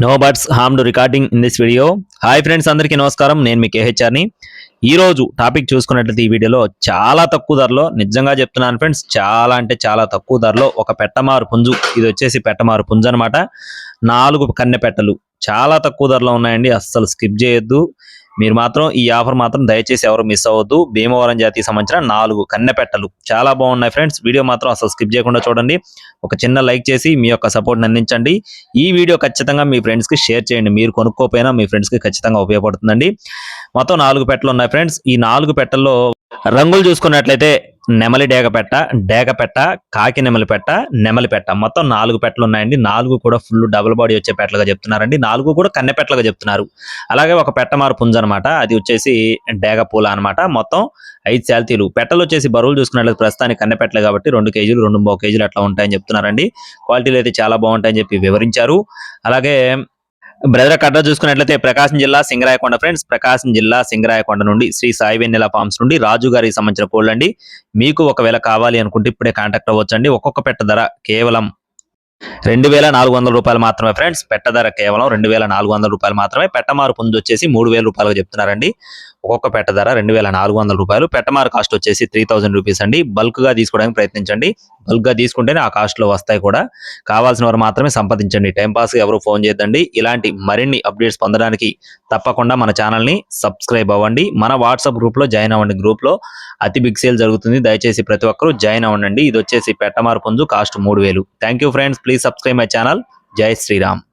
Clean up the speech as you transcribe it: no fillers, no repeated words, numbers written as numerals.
No buts harm to recording in this video. Hi friends, అందరికీ నమస్కారం. నేను మీ కేహెచ్ఆర్ని. ఈ రోజు టాపిక్ చూసుకున్నట్లయితే ఈ వీడియోలో చాలా తక్కువ ధరలో, నిజంగా చెప్తున్నాను ఫ్రెండ్స్, చాలా అంటే చాలా తక్కువ ధరలో ఒక పెట్టమారు పుంజు, ఇది వచ్చేసి పెట్టమారు పుంజు అనమాట. 4 కన్నె పెట్టలు చాలా తక్కువ ధరలో ఉన్నాయండి. అస్సలు స్కిప్ చేయొద్దు. మీరు మాత్రం ఈ ఆఫర్ మాత్రం దయచేసి ఎవరు మిస్ అవ్వద్దు. భీమవరం జాతికి సంబంధించిన 4 కన్నె పెట్టలు చాలా బాగున్నాయి ఫ్రెండ్స్. వీడియో మాత్రం అసలు స్కిప్ చేయకుండా చూడండి. ఒక చిన్న లైక్ చేసి మీ యొక్క సపోర్ట్ని అందించండి. ఈ వీడియో ఖచ్చితంగా మీ ఫ్రెండ్స్కి షేర్ చేయండి. మీరు కొనుక్కోపోయినా మీ ఫ్రెండ్స్కి ఖచ్చితంగా ఉపయోగపడుతుందండి. మొత్తం 4 పెట్టలు ఉన్నాయి ఫ్రెండ్స్. ఈ 4 పెట్టల్లో రంగులు చూసుకున్నట్లయితే నెమలి డేగపెట్ట, కాకి నెమలి పెట్ట, నెమలి పెట్ట, మొత్తం 4 పెట్టలు ఉన్నాయండి. 4 కూడా ఫుల్ డబుల్ బాడీ వచ్చే పెట్టలుగా చెప్తున్నారండి. 4 కూడా కన్నె పెట్టలుగా చెప్తున్నారు. అలాగే ఒక పెట్టమారు పుంజ అనమాట, అది వచ్చేసి డేగ పూల అనమాట. మొత్తం 5 శాల్తీలు. పెట్టలు వచ్చేసి బరువులు చూసుకున్నట్లయితే ప్రస్తుతానికి కన్నె పెట్టలే కాబట్టి 2 కేజీలు 2.5 కేజీలు అట్లా ఉంటాయని చెప్తున్నారండి. క్వాలిటీలు అయితే చాలా బాగుంటాయని చెప్పి వివరించారు. అలాగే బ్రదర్ అడ్రస్ చూసుకున్నట్లయితే ప్రకాశం జిల్లా సింగరాయకొండ ఫ్రెండ్స్. ప్రకాశం జిల్లా సింగరాయకొండ నుండి శ్రీ సాయి వెన్నెల ఫార్మ్స్ నుండి రాజు గారికి సంబంధించిన కోళ్ళు అండి. మీకు ఒకవేళ కావాలి అనుకుంటే ఇప్పుడే కాంటాక్ట్ అవ్వచ్చండి. ఒక్కొక్క పెట్ట ధర కేవలం 2,400 రూపాయలు మాత్రమే ఫ్రెండ్స్. పెట్ట ధర కేవలం 2,400 రూపాయలు మాత్రమే. పెట్టమారు పుంజు వచ్చేసి 3,000 రూపాయలుగా చెప్తున్నారండి. ఒక్కొక్క పెట్ట ధర 2,400 రూపాయలు. పెట్టమారు కాస్ట్ వచ్చేసి 3,000 రూపీస్ అండి. బల్క్ గా తీసుకోవడానికి ప్రయత్నించండి. బల్క్ గా తీసుకుంటేనే ఆ కాస్ట్ లో వస్తాయి కూడా. కావాల్సిన వారు మాత్రమే సంప్రదించండి. టైంపాస్ ఎవరు ఫోన్ చేయొద్దండి. ఇలాంటి మరిన్ని అప్డేట్స్ పొందడానికి తప్పకుండా మన ఛానల్ ని సబ్స్క్రైబ్ అవ్వండి. మన వాట్సాప్ గ్రూప్ లో జాయిన్ అవ్వండి. గ్రూప్ లో అతి బిగ్ సేల్ జరుగుతుంది. దయచేసి ప్రతి ఒక్కరూ జాయిన్ అవ్వండి. ఇది వచ్చేసి పెట్టమారు పుంజు, cost 3,000. Thank you friends. Please subscribe my channel. జై శ్రీరామ్.